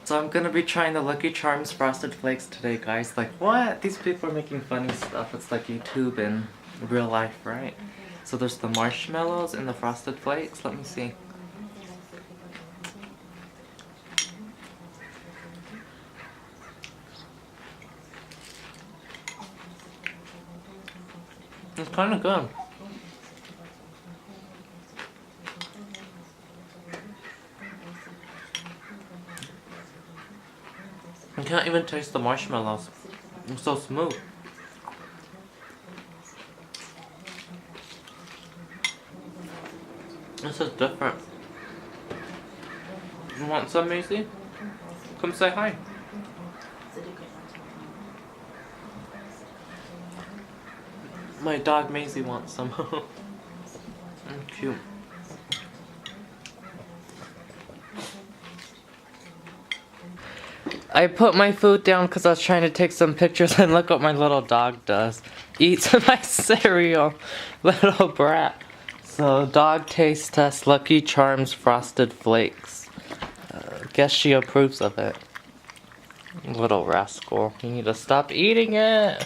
So I'm gonna be trying the Lucky Charms Frosted Flakes today, guys. Like, what? These people are making funny stuff. It's like YouTube in real life, right? So there's the marshmallows and the Frosted Flakes. Let me see. It's kind of good. I can't even taste the marshmallows. It's so smooth. This is different. You want some, Maisie? Come say hi. My dog Maisie wants some. Cute. I put my food down because I was trying to take some pictures, and look what my little dog does. Eats my cereal. Little brat. So, dog taste test Lucky Charms Frosted Flakes. Guess she approves of it. Little rascal. You need to stop eating it.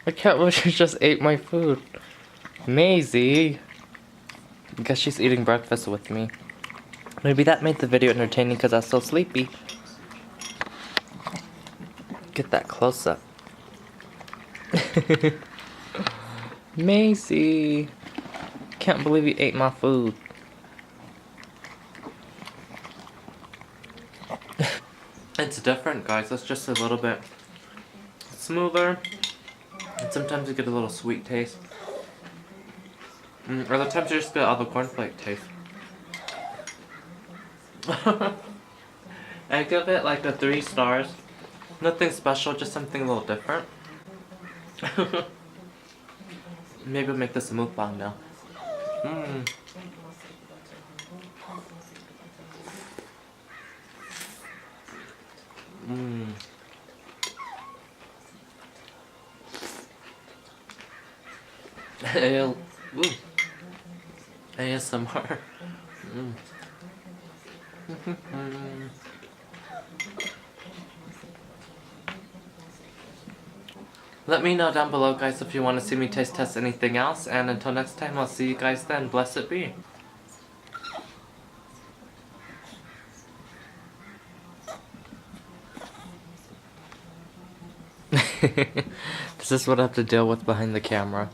I can't believe she just ate my food. Maisie. Guess she's eating breakfast with me. Maybe that made the video entertaining because I was so sleepy. Get that close up. Maisie. Can't believe you ate my food. It's different, guys. It's just a little bit smoother. And sometimes you get a little sweet taste. Or other times you just get all the cornflake taste. I give it like a 3 stars. Nothing special, just something a little different. Maybe we'll make this a mukbang now. Mmm. Mmm. ASMR. Mm. Let me know down below, guys, if you want to see me taste test anything else, and until next time, I'll see you guys then. Blessed be. This is what I have to deal with behind the camera.